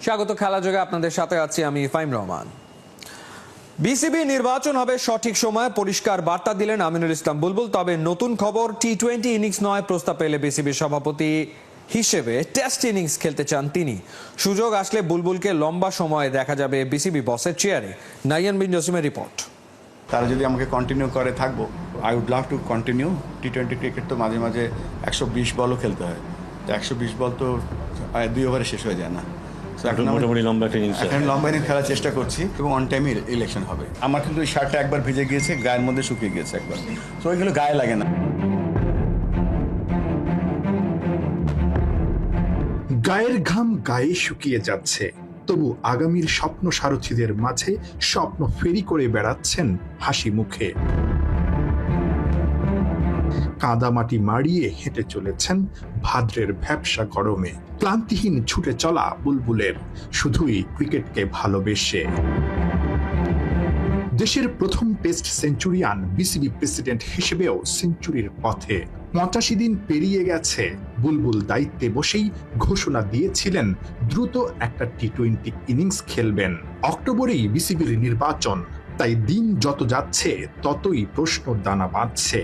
স্বাগত খেলা যোগে আপনাদের সাথে আছি আমি ফাইম রহমান। বিসিবি নির্বাচন হবে সঠিক সময়ে পরিষ্কার বার্তা দিলেন আমিনুল ইসলাম বুলবুল। তবে নতুন খবর, টি-20 ইনিংস নয় প্রস্তাব পেলে বিসিবির সভাপতি হিসেবে টেস্ট ইনিংস খেলতে চান তিনি। সুযোগ আসলে বুলবুলকে লম্বা সময়ে দেখা যাবে বিসিবি বসের চেয়ারে। নাইয়ান বিন জসিমের রিপোর্ট। তারা যদি আমাকে কন্টিনিউ করে থাকবো, I would love to continue. টি-20 ক্রিকেট তো মাঝে মাঝে 120 বলও খেলতে হয়, তো 120 বল তো 2 ওভারে শেষ হয়ে যায় না। মোটামুটি লম্বা ইনিংস খেলার চেষ্টা করছি এবং অন টাইমে ইলেকশন হবে। আমার কিন্তু এই শার্টটা একবার ভিজে গিয়েছে, গায়ের মধ্যে শুকিয়ে গিয়েছে একবার, তো ওইগুলো গায়ে লাগে না। গায়ের ঘাম গায়ে শুকিয়ে যাচ্ছে, তবু আগামীর স্বপ্ন সারথীদের মাঝে স্বপ্ন ফেরি করে বেড়াচ্ছেন হাসি মুখে। কাদামাটি মাড়িয়ে হেঁটে চলেছেন ভাদ্রের ভ্যাপসা গরমে। ক্লান্তিহীন ছুটে চলা বুলবুলের শুধুই ক্রিকেটকে ভালোবেসে। দেশের প্রথম টেস্ট সেঞ্চুরিয়ান বিসিবি প্রেসিডেন্ট হিসেবেও সেঞ্চুরির পথে। 85 দিন পেরিয়ে গেছে, বুলবুল দায়িত্বে বসেই ঘোষণা দিয়েছিলেন দ্রুত একটা টি-20 ইনিংস খেলবেন। অক্টোবরেই বিসিবির নির্বাচন, তাই দিন যত যাচ্ছে ততই প্রশ্ন দানা বাঁধছে।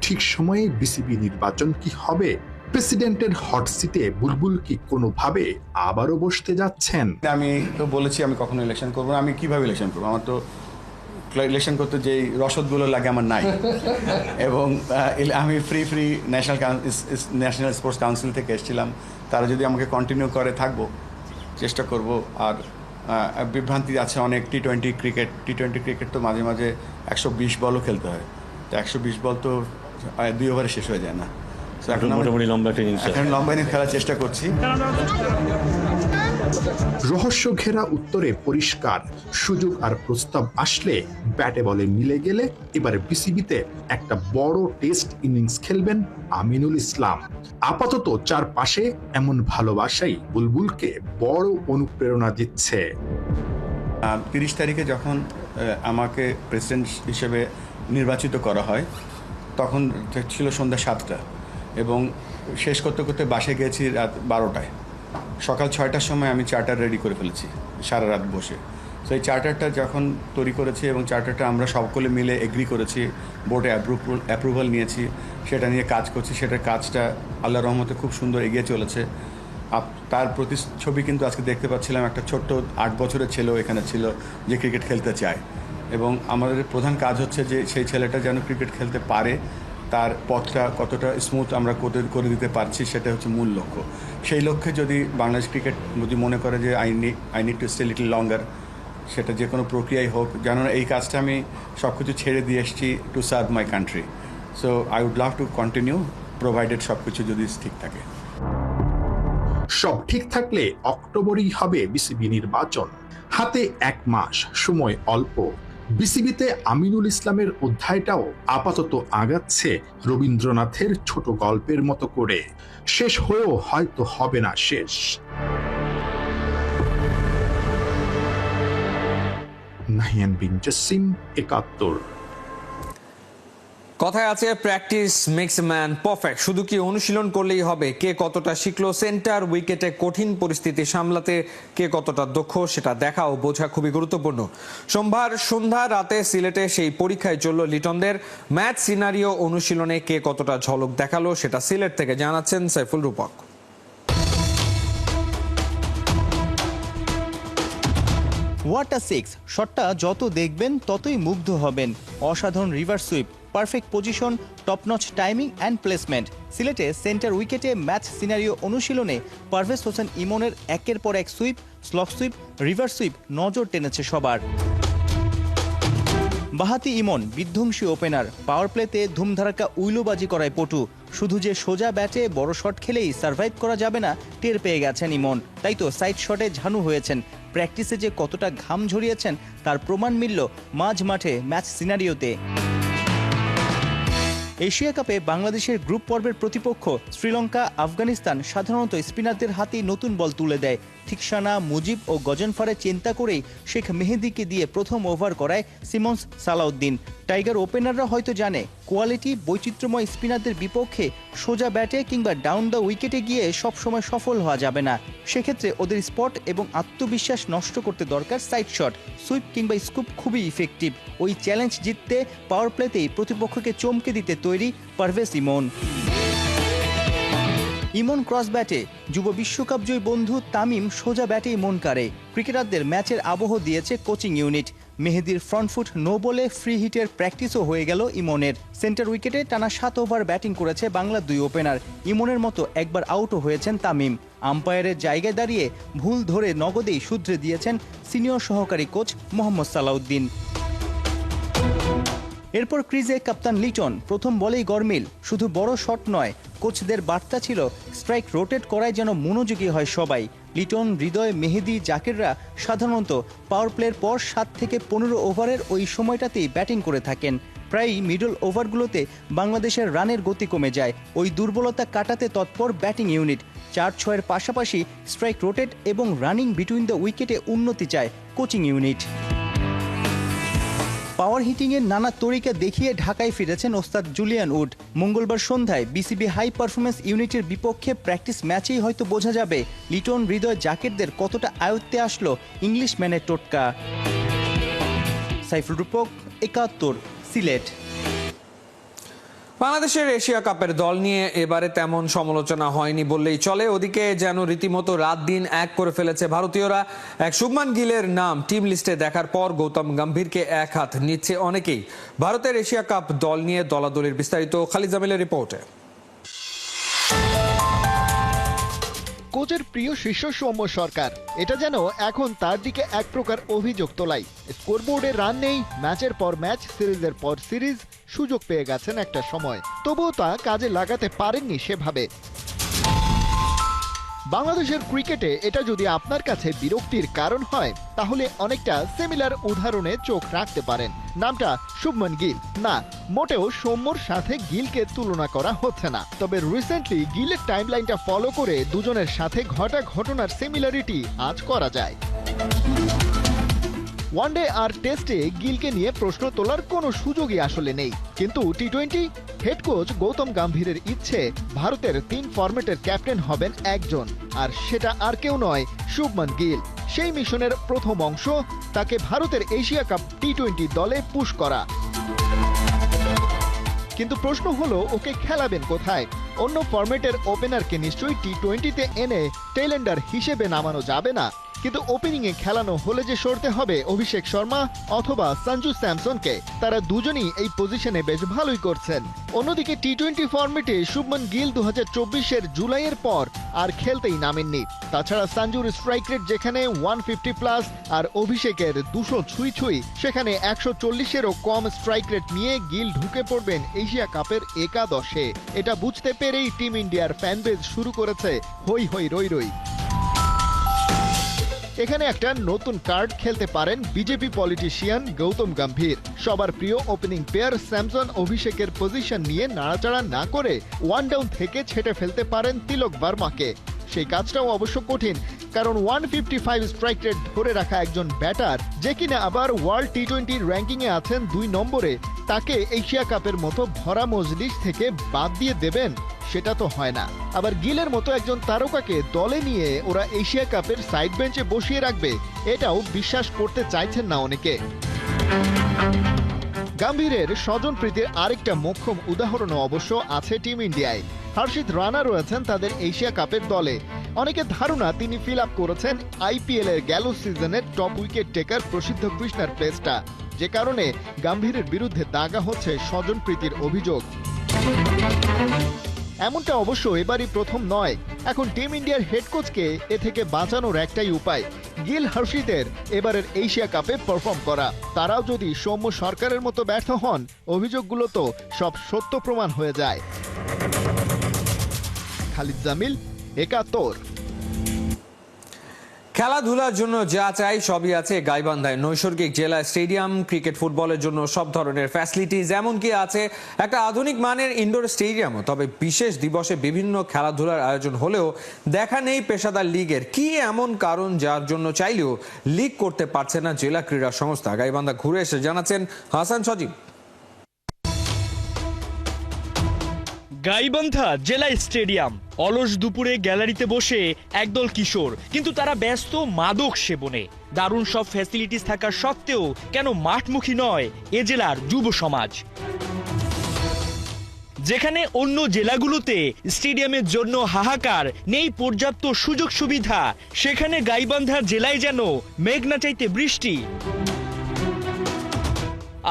ঠিক সময়ে বিসিবি নির্বাচন কি হবে? প্রেসিডেন্টের হট সিটে বুলবুল কি কোনোভাবে আবারও বসতে যাচ্ছেন? আমি তো বলেছি আমি কখনো ইলেকশন করবো না। আমি কিভাবে ইলেকশন করবো? আমার তো ইলেকশন করতে যেই রসদগুলো লাগে আমার নাই। এবং আমি ফ্রি ন্যাশনাল স্পোর্টস কাউন্সিল থেকে এসেছিলাম। তারা যদি আমাকে কন্টিনিউ করে থাকবো, চেষ্টা করব। আর বিভ্রান্তি আছে অনেক। টি-20 ক্রিকেট তো মাঝে মাঝে 120 বলও খেলতে হয়, তো 120 বল তো 2 ওভারে শেষ হয়ে যায় না। মোটামুটি লম্বা ইনিংস খেলার চেষ্টা করছি। রহস্য ঘেরা উত্তরে পরিষ্কার, সুযোগ আর প্রস্তাব আসলে ব্যাটে বলে মিলে গেলে এবার বিসিবিতে একটা বড় টেস্ট ইনিংস খেলবেন আমিনুল ইসলাম। আপাতত চারপাশে এমন ভালোবাসাই বুলবুলকে বড় অনুপ্রেরণা দিচ্ছে। 30 তারিখে যখন আমাকে প্রেসিডেন্ট হিসেবে নির্বাচিত করা হয়, তখন ছিল সন্ধ্যা 7টা এবং শেষ করতে করতে বাসে গেছি রাত 12টায়। সকাল 6টার সময় আমি চার্টার রেডি করে ফেলেছি সারা রাত বসে। তো এই চার্টারটা যখন তৈরি করেছি এবং চার্টারটা আমরা সকলে মিলে এগ্রি করেছি, বোর্ডে অ্যাপ্রুভাল নিয়েছি, সেটা নিয়ে কাজ করছি। সেটার কাজটা আল্লাহর রহমতে খুব সুন্দর এগিয়ে চলেছে। তার প্রতিচ্ছবি কিন্তু আজকে দেখতে পাচ্ছিলাম। একটা ছোট্ট 8 বছরের ছেলেও এখানে ছিল যে ক্রিকেট খেলতে চায়, এবং আমাদের প্রধান কাজ হচ্ছে যে সেই ছেলেটা যেন ক্রিকেট খেলতে পারে, তার পথটা কতটা স্মুথ আমরা করে দিতে পারছি, সেটা হচ্ছে মূল লক্ষ্য। সেই লক্ষ্যে যদি বাংলাদেশ ক্রিকেট যদি মনে করে যে I need to stay little লঙ্গার, সেটা যে কোনো প্রক্রিয়াই হোক, যেন এই কাজটা আমি সব কিছু ছেড়ে দিয়ে এসেছি to serve my country. So I would love to continue, provided সব কিছু যদি ঠিক থাকে। সব ঠিক থাকলে অক্টোবরেই হবে বিসিবি নির্বাচন। হাতে 1 মাস, সময় অল্প। বিসিবিতে আমিনুল ইসলামের অধ্যায়টাও আপাতত আগাচ্ছে রবীন্দ্রনাথের ছোট গল্পের মতো করে। শেষ হয়েও হয়তো হবে না শেষ। নাহিয়ান বিন জসিম, 71। কথায় আছে প্র্যাকটিস মেক্স ম্যান পারফেক্ট। শুধু কি অনুশীলন করলেই হবে? কে কতটা শিখলো সেন্টার উইকেটে কঠিন পরিস্থিতি সামলাতে, কে কতটা দক্ষ, সেটা দেখা ও বোঝা খুবই গুরুত্বপূর্ণ। সোমবার সন্ধ্যা রাতে সিলেটে সেই পরীক্ষায় চলল লিটনদের। ম্যাচ সিনারিও অনুশীলনে কে কতটা ঝলক দেখালো সেটা সিলেট থেকে জানাচ্ছেন Saiful Rupok. What a six! শটটা যত দেখবেন ততই মুগ্ধ হবেন। অসাধারণ reverse sweep, perfect position, topnotch timing and placement. সিলেটে সেন্টার উইকেটে ম্যাচ সিনারিও অনুশীলনে পারভেজ হোসেন ইমনের একের পর এক sweep, slog sweep, reverse sweep নজর টেনেছে সবার। বাহাতি ইমন বিধ্বংসী ওপেনার, পাওয়ার প্লেতে ধুমধারাক্কা উইলোবাজি করায় পটু। শুধু যে সোজা ব্যাটে বড় শট খেলেই সার্ভাইভ করা যাবে না টের পেয়ে গেছেন ইমন, তাই তো সাইড শটে ঝানু হয়েছেন। প্র্যাকটিসে যে কতটা ঘাম ঝরিয়েছেন তার প্রমাণ মিলল মাঝ মাঠে ম্যাচ সিনারিওতে। এশিয়া কাপে বাংলাদেশের গ্রুপ পর্বের প্রতিপক্ষ শ্রীলঙ্কা, আফগানিস্তান সাধারণত স্পিনারদের হাতেই নতুন বল তুলে দেয়। থিকসানা, মুজিব ও গজনফারের চিন্তা করেই শেখ মেহেদীকে দিয়ে প্রথম ওভার করায় সিমন্স সালাউদ্দিন। টাইগার ওপেনাররা হয়তো জানে কোয়ালিটি বৈচিত্র্যময় স্পিনারদের বিপক্ষে সোজা ব্যাটে কিংবা ডাউন দ্য উইকেটে গিয়ে সবসময় সফল হওয়া যাবে না। সেক্ষেত্রে ওদের স্পট এবং আত্মবিশ্বাস নষ্ট করতে দরকার সাইড শট, সুইপ কিংবা স্কুপ খুবই ইফেক্টিভ। ওই চ্যালেঞ্জ জিততে পাওয়ার প্লেতেই প্রতিপক্ষকে চমকে দিতে তৈরি পারভেজ ইমন। ইমন ক্রস ব্যাটে যুব বিশ্বকাপ জয়ী বন্ধু তামিম সোজা ব্যাটেই মন কাড়ে। ক্রিকেটারদের ম্যাচের আবহ দিয়েছে কোচিং ইউনিট। মেহেদীর ফ্রন্ট ফুট নো বলে ফ্রি হিটের প্র্যাকটিসও হয়ে গেল ইমনের। সেন্টার উইকেটে টানা 7 ওভার ব্যাটিং করেছে বাংলার 2 ওপেনার। ইমনের মতো একবার আউটও হয়েছেন তামিম। আম্পায়ারের জায়গায় দাঁড়িয়ে ভুল ধরে নগদেই শুধরে দিয়েছেন সিনিয়র সহকারী কোচ মোহাম্মদ সালাউদ্দিন। এরপর ক্রিজে কাপ্তান লিটন প্রথম বলেই গরমিল। শুধু বড় শট নয়, কোচদের বার্তা ছিল স্ট্রাইক রোটেট করায় যেন মনোযোগী হয় সবাই। লিটন, হৃদয়, মেহেদী, জাকিররা সাধারণত পাওয়ার প্লের পর 7 থেকে 15 ওভারের ওই সময়টাতেই ব্যাটিং করে থাকেন। প্রায়ই মিডল ওভারগুলোতে বাংলাদেশের রানের গতি কমে যায়। ওই দুর্বলতা কাটাতে তৎপর ব্যাটিং ইউনিট। 4-6-এর পাশাপাশি স্ট্রাইক রোটেট এবং রানিং বিটুইন দ্য উইকেটে উন্নতি চায় কোচিং ইউনিট। পাওয়ার হিটিংয়ের নানা তরিকা দেখিয়ে ঢাকায় ফিরেছেন ওস্তাদ জুলিয়ান উড। মঙ্গলবার সন্ধ্যায় বিসিবি হাই পারফরমেন্স ইউনিটের বিপক্ষে প্র্যাকটিস ম্যাচেই হয়তো বোঝা যাবে লিটন, হৃদয়, জাকিরদের কতটা আয়ত্তে আসলো ইংলিশম্যানের টোটকা। সাইফুল রূপক, 71, সিলেট। বাংলাদেশের এশিয়া কাপের দল নিয়ে এবারে তেমন সমালোচনা হয়নি বললেই চলে। ওদিকে যেন রীতিমতো রাত দিন এক করে ফেলেছে ভারতীয়রা। এক শুভমান গিলের নাম টিম লিস্টে দেখার পর গৌতম গম্ভীরকে এক হাত নিচ্ছে অনেকেই। ভারতের এশিয়া কাপ দল নিয়ে দলাদলির বিস্তারিত খালিদ জামিলের রিপোর্টে। কোচের প্রিয় শিষ্য সৌম্য সরকার, এটা যেন এখন তার দিকে এক প্রকার অভিযোগ তোলাই। স্কোরবোর্ডে রান নেই, ম্যাচের পর ম্যাচ, সিরিজের পর সিরিজ, সুযোগ পেয়ে গেছেন একটা সময়, তবুও তা কাজে লাগাতে পারেননি সেভাবে। বাংলাদেশের ক্রিকেটে এটা যদি আপনার কাছে বিরক্তির কারণ হয়, তাহলে অনেকটা সিমিলার উদাহরণে চোখ রাখতে পারেন। নামটা শুভমান গিল না, মোটেও সৌম্যর সাথে গিলকে তুলনা করা হচ্ছে না। তবে রিসেন্টলি গিলের টাইমলাইনটা ফলো করে দুজনের সাথে ঘটা ঘটনার সিমিলারিটি আজ করা যায়। ওয়ানডে আর টেস্টে গিলকে নিয়ে প্রশ্ন তোলার কোনো সুযোগই আসলে নেই, কিন্তু টি-20 হেড কোচ গৌতম গম্ভীরের ইচ্ছে ভারতের 3 ফরম্যাটের ক্যাপ্টেন হবেন একজন, আর সেটা আর কেউ নয়, শুভমান গিল। সেই মিশনের প্রথম অংশ তাকে ভারতের এশিয়া কাপ টি-20 দলে পুশ করা। কিন্তু প্রশ্ন হলো, ওকে খেলাবেন কোথায়? অন্য ফরম্যাটের ওপেনারকে নিশ্চয়ই টি-20তে এনে টেইলেন্ডার হিসেবে নামানো যাবে না, কিন্তু ওপেনিংয়ে খেলানো হলে যে সরতে হবে অভিষেক শর্মা অথবা সঞ্জু স্যামসনকে। তারা দুজনই এই পজিশনে বেশ ভালোই করছেন। অন্যদিকে টি-20 ফরম্যাটে শুভমান গিল 2024-এর জুলাইয়ের পর আর খেলতেই নামেননি। তাছাড়া সঞ্জুর স্ট্রাইক রেট যেখানে 150+ আর অভিষেকের 200 ছুঁই, সেখানে 140-এরও কম স্ট্রাইক রেট নিয়ে গিল ঢুকে পড়বেন এশিয়া কাপের একাদশে। এটা বুঝতে পেরেই টিম ইন্ডিয়ার ফ্যানবেজ শুরু করেছে হই হই রই রই। এখানে একটা নতুন কার্ড খেলতে পারেন বিজেপি পলিটিশিয়ান গৌতম গম্ভীর। সবার প্রিয় ওপেনিং পেয়ার স্যামসন অভিষেকের পজিশন নিয়ে নাড়াচাড়া না করে ওয়ান ডাউন থেকে ছেটে ফেলতে পারেন তিলক ভার্মাকে। সেই কাজটাও অবশ্য কঠিন, কারণ 155 স্ট্রাইক রেট ধরে রাখা একজন ব্যাটার, যে কিনা আবার ওয়ার্ল্ড টি-20 র্যাঙ্কিংয়ে আছেন 2 নম্বরে, তাকে এশিয়া কাপের মতো ভরা মজলিস থেকে বাদ দিয়ে দেবেন, সেটা তো হয় না। আবার গিলের মতো একজন তারকাকে দলে নিয়ে ওরা এশিয়া কাপের সাইড বেঞ্চে বসিয়ে রাখবে, এটাও বিশ্বাস করতে চাইছেন না অনেকে। গম্ভীরের স্বজন প্রীতির আরেকটা মোক্ষম উদাহরণও অবশ্য আছে টিম ইন্ডিয়ায়। হর্ষিত রানা রয়েছেন তাদের এশিয়া কাপের দলে। অনেকের ধারণা তিনি ফিল আপ করেছেন আইপিএল এর গেল সিজনের টপ উইকেট টেকার প্রসিদ্ধ কৃষ্ণার প্লেসটা, যে কারণে গম্ভীরের বিরুদ্ধে দাগা হচ্ছে স্বজন প্রীতির অভিযোগ। এমনটা অবশ্য এবারই প্রথম নয়। এখন টিম ইন্ডিয়ার হেড কোচকে এ থেকে বাঁচানোর একটাই উপায়, গিল, হর্ষিতের এবারের এশিয়া কাপে পারফর্ম করা। তারাও যদি সৌম্য সরকারের মতো ব্যর্থ হন, অভিযোগগুলো তো সব সত্য প্রমাণ হয়ে যায়। খালিদ জামিল, 71। খেলাধুলার জন্য যা চাই সবই আছে গাইবান্ধায়। নৈসর্গিক জেলা স্টেডিয়াম, ক্রিকেট ফুটবলের জন্য সব ধরনের ফ্যাসিলিটিজ, এমনকি আছে একটা আধুনিক মানের ইনডোর স্টেডিয়ামও। তবে বিশেষ দিবসে বিভিন্ন খেলাধুলার আয়োজন হলেও দেখা নেই পেশাদার লিগের। কি এমন কারণ যার জন্য চাইলেও লিগ করতে পারছে না জেলা ক্রীড়া সংস্থা? গাইবান্ধা ঘুরে এসে জানাচ্ছেন হাসান সজীব। গাইবান্ধা জেলা স্টেডিয়াম, অলস দুপুরে গ্যালারিতে বসে একদল কিশোর, কিন্তু তারা ব্যস্ত মাদক সেবনে। দারুণ সব ফ্যাসিলিটিস থাকা সত্ত্বেও কেন মাঠমুখী নয় এ জেলার যুব সমাজ? যেখানে অন্য জেলাগুলোতে স্টেডিয়ামের জন্য হাহাকার, নেই পর্যাপ্ত সুযোগ সুবিধা, সেখানে গাইবান্ধা জেলায় যেন মেঘনা চাইতে বৃষ্টি।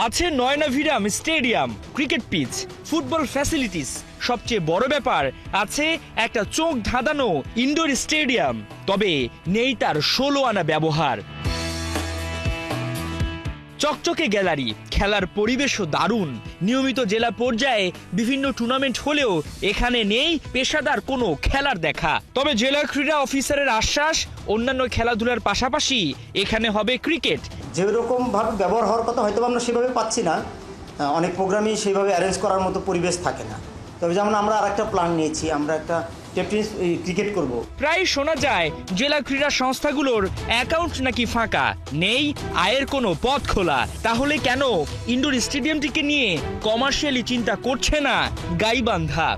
আছে নয়নাভিরাম stadium, cricket pitch, football facilities, সবচেয়ে বড় ব্যাপার আছে একটা চোখ ধাঁধানো ইনডোর স্টেডিয়াম। তবে নেই তার 16 আনা ব্যবহার। চকচকে গ্যালারি, খেলার পরিবেশও দারুণ। নিয়মিত জেলা পর্যায়ে বিভিন্ন টুর্নামেন্ট হলেও এখানে নেই পেশাদার কোনো খেলার দেখা। তবে জেলা ক্রীড়া অফিসারের আশ্বাস, অন্যান্য খেলাধুলার পাশাপাশি এখানে হবে ক্রিকেট। যেরকম ভাবে ব্যবহার হওয়ার কথা হয়তো আমরা সেভাবে পাচ্ছি না, অনেক প্রোগ্রামই সেইভাবে অ্যারেঞ্জ করার মতো পরিবেশ থাকে না। তবে যেমন আমরা আরেকটা প্ল্যান নিয়েছি, আমরা একটা টেনিস ক্রিকেট করব। প্রায় শোনা যায় জেলা ক্রীড়া সংস্থাগুলোর অ্যাকাউন্ট নাকি ফাঁকা, নেই আয়ের কোনো পথ খোলা। তাহলে কেন ইনডোর স্টেডিয়ামটিকে নিয়ে কমার্শিয়ালি চিন্তা করছে না গাইবান্ধা?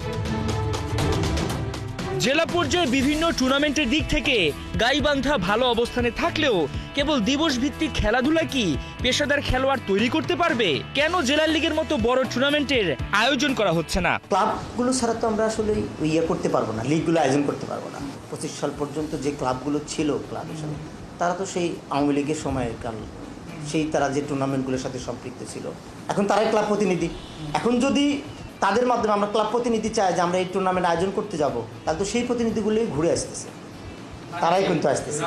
জেলা পর্যায়ে বিভিন্ন টুর্নামেন্টের দিক থেকে গাইবান্ধা ভালো অবস্থানে থাকলেও কেবল দিবস ভিত্তিক খেলাধুলা কি পেশাদার খেলোয়াড় তৈরি করতে পারবে? কেন জেলা লিগের মতো বড় টুর্নামেন্টের আয়োজন করা হচ্ছে না? ক্লাবগুলো ছাড়া তো আমরা আসলে ইয়ে করতে পারবো না, লিগগুলো আয়োজন করতে পারবো না। 25 সাল পর্যন্ত যে ক্লাবগুলো ছিল ক্লাব হিসেবে, তারা তো সেই আওয়ামী লীগের সময়ের কাল, সেই তারা যে টুর্নামেন্টগুলোর সাথে সম্পৃক্ত ছিল, এখন তারাই ক্লাব প্রতিনিধি। এখন যদি তাদের মাধ্যমে আমরা ক্লাব প্রতিনিধি চাই যে আমরা এই টুর্নামেন্ট আয়োজন করতে যাব, তাহলে তো সেই প্রতিনিধিগুলোই ঘুরে আসতেছে, তারাই কিন্তু আসতেছে,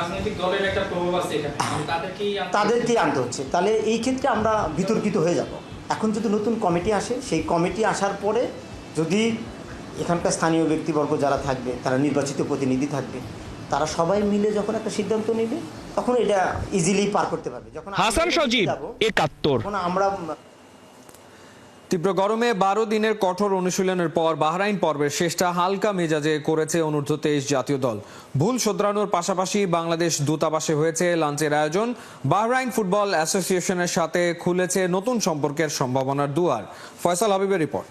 তাদেরকেই আনতে হচ্ছে। তাহলে এই ক্ষেত্রে আমরা বিতর্কিত হয়ে যাব। এখন যদি নতুন কমিটি আসে, সেই কমিটি আসার পরে যদি এখানকার স্থানীয় ব্যক্তিবর্গ যারা থাকবে, তারা নির্বাচিত প্রতিনিধি থাকবে, তারা সবাই মিলে যখন একটা সিদ্ধান্ত নেবে, তখন এটা ইজিলি পার করতে পারবে। যখন হাসান সজীব, 71। আমরা তীব্র গরমে 12 দিনের কঠোর অনুশীলনের পর বাহরাইন পর্বের শেষটা হালকা মেজাজে করেছে অনূর্ধ্ব 23 জাতীয় দল। ভুল শোধরানোর পাশাপাশি বাংলাদেশ দূতাবাসে হয়েছে লাঞ্চের আয়োজন। বাহরাইন ফুটবল অ্যাসোসিয়েশনের সাথে খুলেছে নতুন সম্পর্কের সম্ভাবনার দুয়ার। ফয়সাল হাবিবের রিপোর্ট।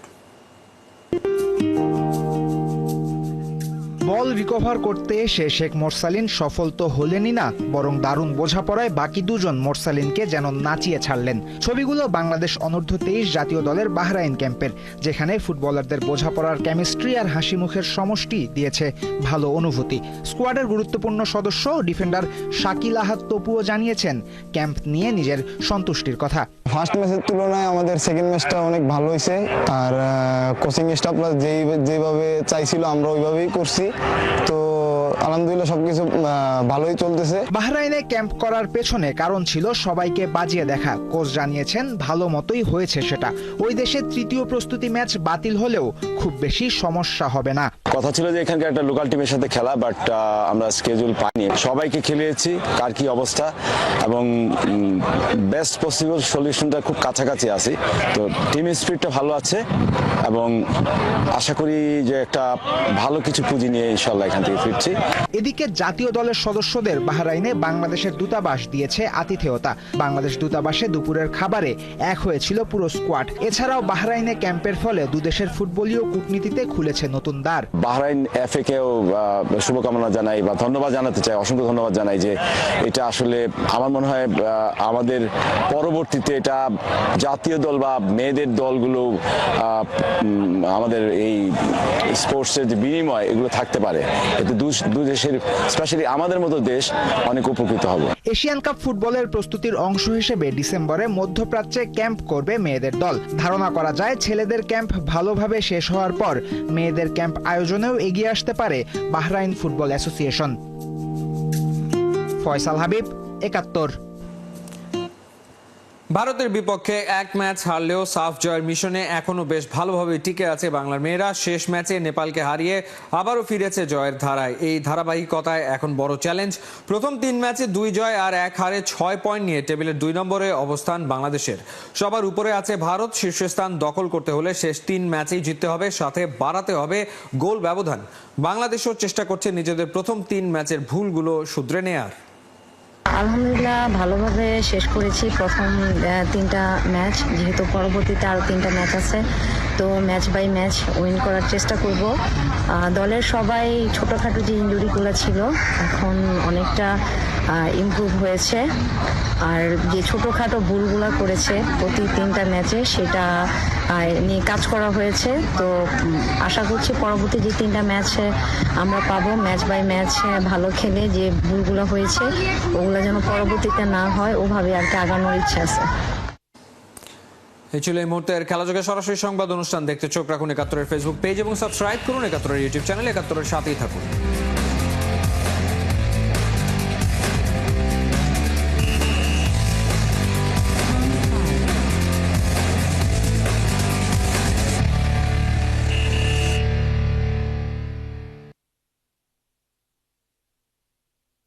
বল রিকভার করতে এসে শেখ মোরসালিন সফল তো হলেনই না, বরং দারুণ বোঝাপড়ায় বাকি দুজন মোরসালিনকে যেন নাচিয়ে ছাড়লেন। ছবিগুলো বাংলাদেশ অনূর্ধ্ব 23 জাতীয় দলের বাহরাইন ক্যাম্পের, যেখানে ফুটবলারদের বোঝাপড়ার কেমিস্ট্রি আর হাসি মুখের সমষ্টি দিয়েছে ভালো অনুভূতি। স্কোয়াডের গুরুত্বপূর্ণ সদস্য ডিফেন্ডার শাকিল আহাদ তপুও জানিয়েছেন ক্যাম্প নিয়ে নিজের সন্তুষ্টির কথা। ফার্স্ট ম্যাচের তুলনায় আমাদের সেকেন্ড ম্যাচটা অনেক ভালো হয়েছে, আর কোচিং স্টাফরা যেভাবে চাইছিল আমরা ওইভাবেই করছি, তো আলহামদুলিল্লাহ সবকিছু ভালোই চলতেছে। বাহরাইনে ক্যাম্প করার পেছনে কারণ ছিল সবাইকে বাজিয়ে দেখা। কোচ জানিয়েছেন ভালো মতোই হয়েছে সেটা। ওই দেশে তৃতীয় প্রস্তুতি ম্যাচ বাতিল হলেও খুব বেশি সমস্যা হবে না। কথা ছিল যে এখানকার একটা লোকাল টিমের সাথে খেলা, বাট আমরা স্কেজুল পাইনি। সবাইকে খেলিয়েছি কার কি অবস্থা, এবং বেস্ট পসিবল সলিউশনটা খুব কাছাকাছি আছি। তো টিম স্পিরিটটা ভালো আছে এবং আশা করি যে একটা ভালো কিছু পুঁজি নিয়ে ইনশাল্লাহ এখান থেকে ফিরছি। এদিকে জাতীয় দলের সদস্যদের বাহরাইনে বাংলাদেশের দূতাবাস দিয়েছে আতিথেয়তা। বাংলাদেশ দূতাবাসে দুপুরের খাবারে এক হয়েছিল পুরো স্কোয়াড। এছাড়াও বাহরাইনে ক্যাম্পের ফলে দুদেশের ফুটবলীয় কূটনীতিতে খুলেছে নতুন দ্বার। বাহরাইন এফএ কেও শুভকামনা জানাই বা ধন্যবাদ জানাতে চাই, অসংখ্য ধন্যবাদ জানাই যে এটা আসলে আমার মনে হয় আমাদের পরবর্তীতে এটা জাতীয় দল বা মেয়েদের দলগুলো আমাদের এই স্পোর্টসের যে বিনিময় এগুলো থাকতে পারে, এতে দু দেশের স্পেশালি আমাদের মতো দেশ অনেক উপকৃত হবে। এশিয়ান কাপ ফুটবলের প্রস্তুতির অংশ হিসেবে ডিসেম্বরে মধ্যপ্রাচ্যে ক্যাম্প করবে মেয়েদের দল। ধারণা করা যায় ছেলেদের ক্যাম্প ভালোভাবে শেষ হওয়ার পর মেয়েদের ক্যাম্প আয়োজনেও এগিয়ে আসতে পারে Bahrain football association. Faisal Habib, 71। ভারতের বিপক্ষে এক ম্যাচ হারলেও সাফ জয়ের মিশনে এখনো বেশ ভালোভাবে টিকে আছে বাংলার মেয়েরা। শেষ ম্যাচে নেপালকে হারিয়ে আবারও ফিরেছে জয়ের ধারায়। এই ধারাবাহিকতায় এখন বড় চ্যালেঞ্জ। প্রথম 3 ম্যাচে 2 জয় আর 1 হারে 6 পয়েন্ট নিয়ে টেবিলের 2 নম্বরে অবস্থান বাংলাদেশের। সবার উপরে আছে ভারত। শীর্ষস্থান দখল করতে হলে শেষ 3 ম্যাচেই জিততে হবে, সাথে বাড়াতে হবে গোল ব্যবধান। বাংলাদেশও চেষ্টা করছে নিজেদের প্রথম 3 ম্যাচের ভুলগুলো শুধরে নেয়ার। আলহামদুলিল্লাহ ভালোভাবে শেষ করেছি প্রথম 3টা ম্যাচ, যেহেতু পরবর্তীতে আরও 3টা ম্যাচ আছে, তো ম্যাচ বাই ম্যাচ উইন করার চেষ্টা করব। দলের সবাই ছোটোখাটো যে ইনজুরিগুলো ছিল এখন অনেকটা ইমপ্রুভ হয়েছে, আর যে ছোটোখাটো ভুলগুলো করেছে প্রতি 3টা ম্যাচে সেটা নিয়ে কাজ করা হয়েছে। তো আশা করছি পরবর্তী যে 3টা ম্যাচ আমরা পাবো, ম্যাচ বাই ম্যাচ ভালো খেলে যে ভুলগুলো হয়েছে ওগুলো যেন পরবর্তীতে না হয়, ওভাবে আর কি আগানোর ইচ্ছা আছে। এই ছিল এই মুহূর্তের খেলাযোগে সরাসরি সংবাদ অনুষ্ঠান। দেখতে চোখ রাখুন ৭১-এর ফেসবুক পেজ এবং সাবস্ক্রাইব করুন ৭১-এর ইউটিউব চ্যানেল। ৭১-এর সাথেই থাকুন।